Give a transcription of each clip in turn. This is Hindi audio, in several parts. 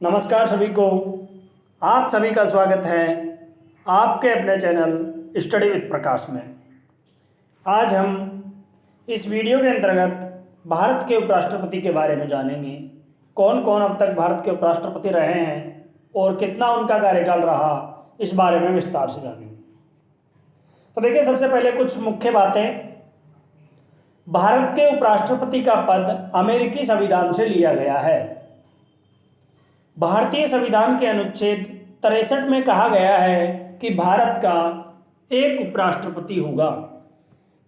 नमस्कार सभी को। आप सभी का स्वागत है आपके अपने चैनल स्टडी विद प्रकाश में। आज हम इस वीडियो के अंतर्गत भारत के उपराष्ट्रपति के बारे में जानेंगे। कौन कौन अब तक भारत के उपराष्ट्रपति रहे हैं और कितना उनका कार्यकाल रहा, इस बारे में विस्तार से जानेंगे। तो देखिए, सबसे पहले कुछ मुख्य बातें। भारत के उपराष्ट्रपति का पद अमेरिकी संविधान से लिया गया है। भारतीय संविधान के अनुच्छेद 63 में कहा गया है कि भारत का एक उपराष्ट्रपति होगा।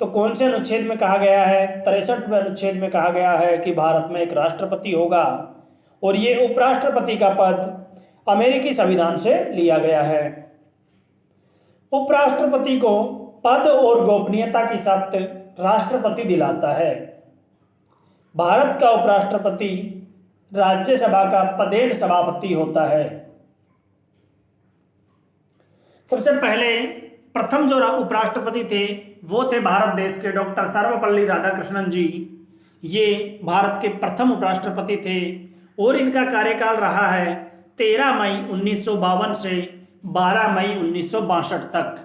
तो कौन से अनुच्छेद में कहा गया है? 63वें अनुच्छेद में कहा गया है कि भारत में एक राष्ट्रपति होगा और ये उपराष्ट्रपति का पद अमेरिकी संविधान से लिया गया है। उपराष्ट्रपति को पद और गोपनीयता की शर्त राष्ट्रपति दिलाता है। भारत का उपराष्ट्रपति राज्यसभा का पदेन सभापति होता है। सबसे पहले प्रथम जो उपराष्ट्रपति थे वो थे भारत देश के डॉक्टर सर्वपल्ली राधाकृष्णन जी। ये भारत के प्रथम उपराष्ट्रपति थे और इनका कार्यकाल रहा है 13 मई 1952 से 12 मई 1962 तक।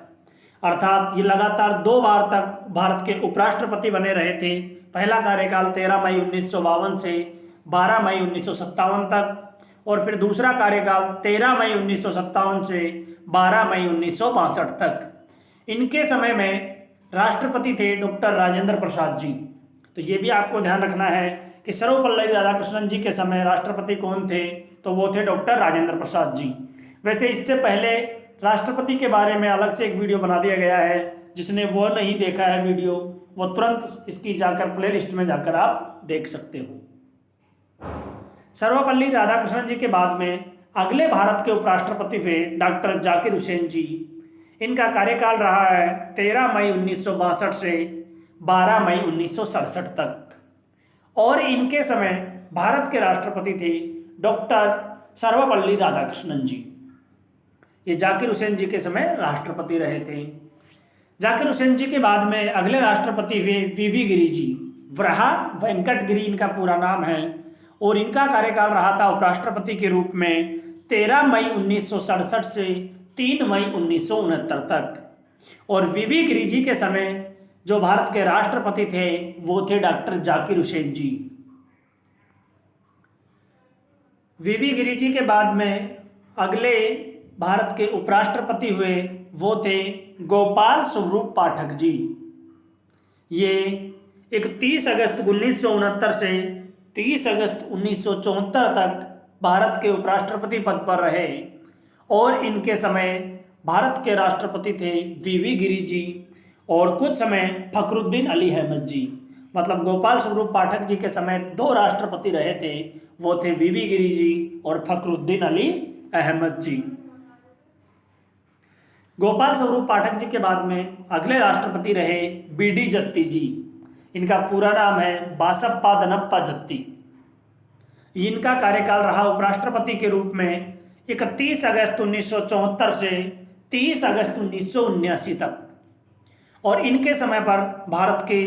अर्थात ये लगातार 2 बार तक भारत के उपराष्ट्रपति बने रहे थे। पहला कार्यकाल 13 मई 1952 से 12 मई 1957 तक और फिर दूसरा कार्यकाल 13 मई 1957 से 12 मई 1962 तक। इनके समय में राष्ट्रपति थे डॉक्टर राजेंद्र प्रसाद जी। तो ये भी आपको ध्यान रखना है कि सर्वपल्ली राधाकृष्णन जी के समय राष्ट्रपति कौन थे? तो वो थे डॉक्टर राजेंद्र प्रसाद जी। वैसे इससे पहले राष्ट्रपति के बारे में अलग से एक वीडियो बना दिया गया है। जिसने वो नहीं देखा है वीडियो, वो तुरंत इसकी जाकर प्लेलिस्ट में जाकर आप देख सकते हो। सर्वपल्ली राधाकृष्णन जी के बाद में अगले भारत के उपराष्ट्रपति हुए डॉक्टर जाकिर हुसैन जी। इनका कार्यकाल रहा है 13 मई 1962 से 12 मई 1967 तक और इनके समय भारत के राष्ट्रपति थे डॉक्टर सर्वपल्ली राधाकृष्णन जी। ये जाकिर हुसैन जी के समय राष्ट्रपति रहे थे। जाकिर हुसैन जी के बाद में अगले राष्ट्रपति हुए वीवी गिरि जी। वराहा वेंकट गिरि इनका पूरा नाम है और इनका कार्यकाल रहा था उपराष्ट्रपति के रूप में 13 मई 1967 से 3 मई 1969 तक। और वीवी गिरि जी के समय जो भारत के राष्ट्रपति थे वो थे डॉक्टर जाकिर हुसैन जी। वीवी गिरि जी के बाद में अगले भारत के उपराष्ट्रपति हुए वो थे गोपाल स्वरूप पाठक जी। ये 31 अगस्त 1969 से 30 अगस्त 1974 तक भारत के उपराष्ट्रपति पद पर रहे और इनके समय भारत के राष्ट्रपति थे वीवी गिरि जी और कुछ समय फखरुद्दीन अली अहमद जी। मतलब गोपाल स्वरूप पाठक जी के समय 2 राष्ट्रपति रहे थे, वो थे वीवी गिरि जी और फखरुद्दीन अली अहमद जी। गोपाल स्वरूप पाठक जी के बाद में अगले राष्ट्रपति रहे बीडी जत्ती जी। इनका पूरा नाम है बासप्पा दनप्पा जत्ती। इनका कार्यकाल रहा उपराष्ट्रपति के रूप में 31 अगस्त 1974 से 30 अगस्त 1979 तक और इनके समय पर भारत के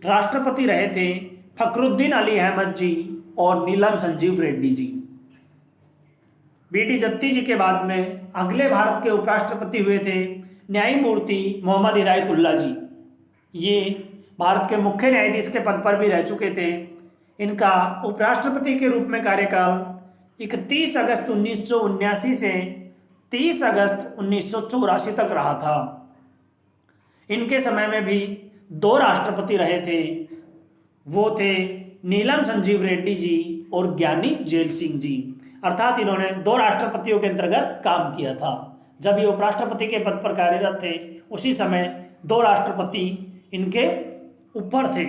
राष्ट्रपति रहे थे फखरुद्दीन अली अहमद जी और नीलम संजीव रेड्डी जी। बीडी जत्ती जी के बाद में अगले भारत के उपराष्ट्रपति हुए थे न्यायमूर्ति मोहम्मद हिदायतुल्लाह जी। ये भारत के मुख्य न्यायाधीश के पद पर भी रह चुके थे। इनका उपराष्ट्रपति के रूप में कार्यकाल 31 अगस्त 1979 से 30 अगस्त 1984 तक रहा था। इनके समय में भी 2 राष्ट्रपति रहे थे, वो थे नीलम संजीव रेड्डी जी और ज्ञानी जेल सिंह जी। अर्थात इन्होंने 2 राष्ट्रपतियों के अंतर्गत काम किया था। जब ये उपराष्ट्रपति के पद पर कार्यरत थे उसी समय 2 राष्ट्रपति इनके ऊपर थे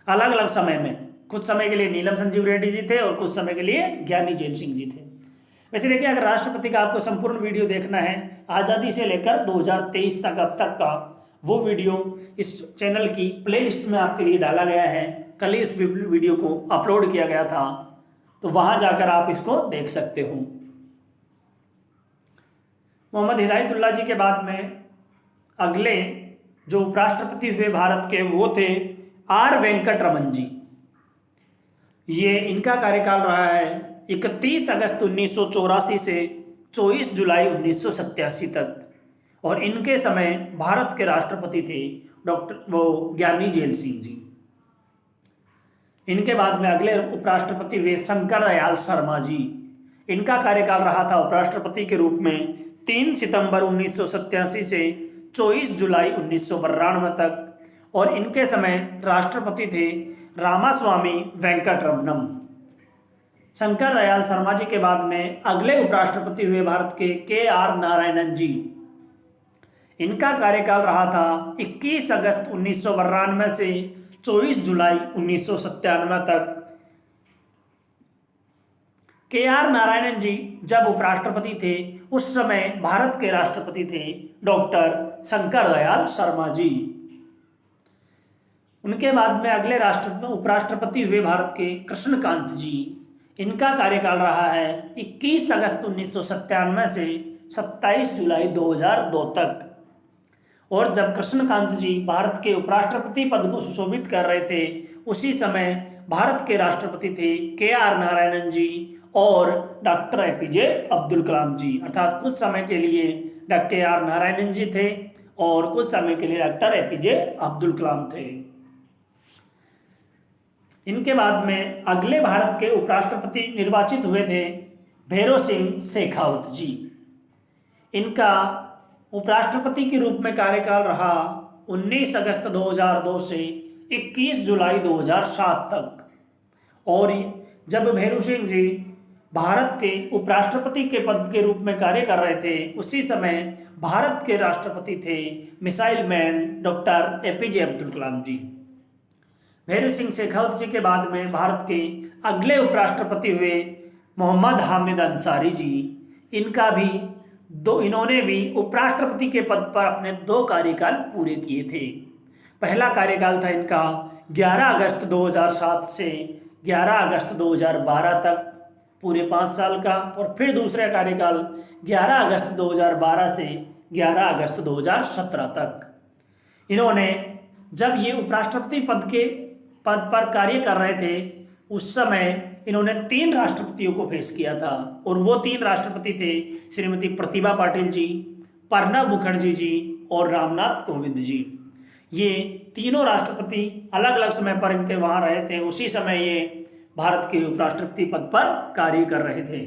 अलग अलग समय में। कुछ समय के लिए नीलम संजीव रेड्डी जी थे और कुछ समय के लिए ज्ञानी जेल सिंह जी थे। वैसे देखिए, अगर राष्ट्रपति का आपको संपूर्ण वीडियो देखना है आज़ादी से लेकर 2023 तक अब तक का, वो वीडियो इस चैनल की प्लेलिस्ट में आपके लिए डाला गया है। कल ही इस वीडियो को अपलोड किया गया था, तो वहां जाकर आप इसको देख सकते हो। मोहम्मद हिदायतुल्लाह जी के बाद में अगले जो उपराष्ट्रपति हुए भारत के वो थे आर वेंकट रमन जी। ये इनका कार्यकाल रहा है 31 अगस्त 1984 से 24 जुलाई 1987 तक। और इनके समय भारत के राष्ट्रपति थे ज्ञानी जैल सिंह जी। इनके बाद में अगले उपराष्ट्रपति हुए शंकर दयाल शर्मा जी। इनका कार्यकाल रहा था उपराष्ट्रपति के रूप में 3 सितंबर 1987 से 24 जुलाई 1992 तक। और इनके समय राष्ट्रपति थे रामास्वामी वेंकटरमनम। शंकर दयाल शर्मा जी के बाद में अगले उपराष्ट्रपति हुए भारत के आर नारायणन जी। इनका कार्यकाल रहा था 21 अगस्त 1992 से 24 जुलाई 1997 तक। के आर नारायणन जी जब उपराष्ट्रपति थे उस समय भारत के राष्ट्रपति थे डॉक्टर शंकर दयाल शर्मा जी। उनके बाद में अगले उपराष्ट्रपति हुए भारत के कृष्णकांत जी। इनका कार्यकाल रहा है 21 अगस्त 1997 से 27 जुलाई 2002 तक। और जब कृष्णकांत जी भारत के उपराष्ट्रपति पद को सुशोभित कर रहे थे उसी समय भारत के राष्ट्रपति थे के आर नारायणन जी और डॉक्टर एपीजे अब्दुल कलाम जी। अर्थात कुछ समय के लिए डॉक्टर के आर नारायणन जी थे और कुछ समय के लिए डॉक्टर एपीजे अब्दुल कलाम थे। इनके बाद में अगले भारत के उपराष्ट्रपति निर्वाचित हुए थे भैरों सिंह शेखावत जी। इनका उपराष्ट्रपति के रूप में कार्यकाल रहा 19 अगस्त 2002 से 21 जुलाई 2007 तक। और जब भैरू सिंह जी भारत के उपराष्ट्रपति के पद के रूप में कार्य कर रहे थे उसी समय भारत के राष्ट्रपति थे missile man doctor APJ Abdul Kalam ji. Bhairu Singh Shekhawat ji के बाद में भारत के अगले उपराष्ट्रपति हुए मोहम्मद हामिद अंसारी जी। इन्होंने भी उपराष्ट्रपति के पद पर अपने 2 कार्यकाल पूरे किए थे। पहला कार्यकाल था इनका 11 अगस्त 2007 से 11 अगस्त 2012 तक, पूरे 5 साल का। और फिर दूसरा कार्यकाल 11 अगस्त 2012 से 11 अगस्त 2017 तक। इन्होंने जब ये उपराष्ट्रपति पद पर कार्य कर रहे थे उस समय इन्होंने 3 राष्ट्रपतियों को फेस किया था। और वो 3 राष्ट्रपति थे श्रीमती प्रतिभा पाटिल जी, प्रणब मुखर्जी जी और रामनाथ कोविंद जी। ये तीनों राष्ट्रपति अलग अलग समय पर इनके वहाँ रहे थे। उसी समय ये भारत के उपराष्ट्रपति पद पर कार्य कर रहे थे।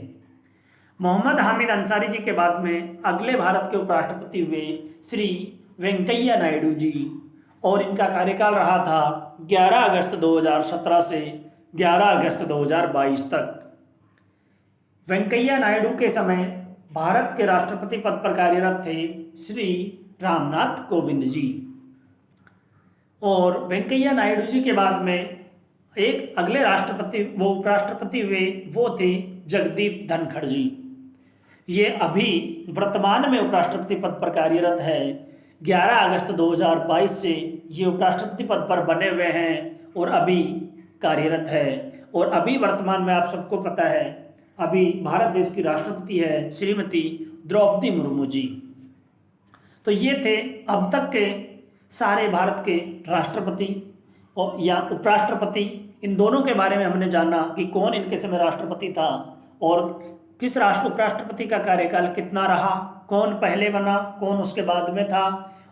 मोहम्मद हामिद अंसारी जी के बाद में अगले भारत के उपराष्ट्रपति हुए श्री वेंकैया नायडू जी। और इनका कार्यकाल रहा था 11 अगस्त 2017 से 11 अगस्त 2022 तक। वेंकैया नायडू के समय भारत के राष्ट्रपति पद पर कार्यरत थे श्री रामनाथ कोविंद जी। और वेंकैया नायडू जी के बाद में एक अगले उपराष्ट्रपति हुए वो थे जगदीप धनखड़ जी। ये अभी वर्तमान में उपराष्ट्रपति पद पर कार्यरत है। 11 अगस्त 2022 से ये उपराष्ट्रपति पद पर बने हुए हैं और अभी कार्यरत है। और अभी वर्तमान में आप सबको पता है अभी भारत देश की राष्ट्रपति है श्रीमती द्रौपदी मुर्मू जी। तो ये थे अब तक के सारे भारत के राष्ट्रपति और या उपराष्ट्रपति। इन दोनों के बारे में हमने जाना कि कौन इनके समय राष्ट्रपति था और किस उपराष्ट्रपति का कार्यकाल कितना रहा, कौन पहले बना, कौन उसके बाद में था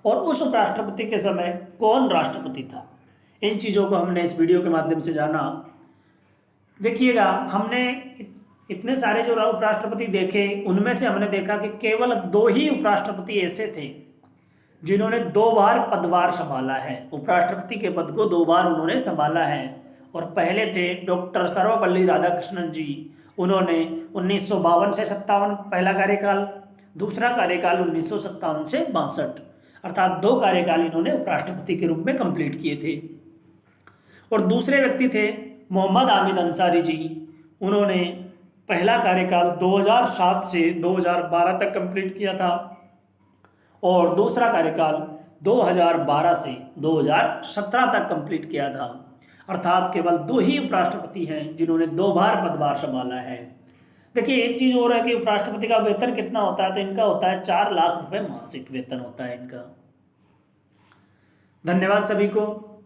और उस उपराष्ट्रपति के समय कौन राष्ट्रपति था। इन चीज़ों को हमने इस वीडियो के माध्यम से जाना। देखिएगा, हमने इतने सारे जो उपराष्ट्रपति देखे उनमें से हमने देखा कि केवल 2 ही उपराष्ट्रपति ऐसे थे जिन्होंने 2 बार पदभार संभाला है। उपराष्ट्रपति के पद को 2 बार उन्होंने संभाला है। और पहले थे डॉक्टर सर्वपल्ली राधाकृष्णन जी। उन्होंने 1952 से 57 पहला कार्यकाल, दूसरा कार्यकाल 1957 से 62, अर्थात 2 कार्यकाल इन्होंने उपराष्ट्रपति के रूप में कंप्लीट किए थे। और दूसरे व्यक्ति थे मोहम्मद हामिद अंसारी जी। उन्होंने पहला कार्यकाल 2007 से 2012 तक कंप्लीट किया था और दूसरा कार्यकाल 2012 से 2017 तक कंप्लीट किया था। अर्थात केवल 2 ही उपराष्ट्रपति हैं जिन्होंने 2 बार पदभार संभाला है। देखिए, एक चीज़ और है कि उपराष्ट्रपति का वेतन कितना होता है, तो इनका होता है 4 लाख रुपए मासिक वेतन होता है इनका। धन्यवाद सभी को।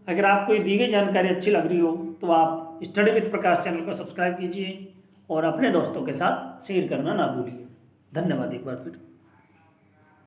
अगर आपको ये दी गई जानकारी अच्छी लग रही हो तो आप स्टडी विद प्रकाश चैनल को सब्सक्राइब कीजिए और अपने दोस्तों के साथ शेयर करना ना भूलिए। धन्यवाद एक बार फिर।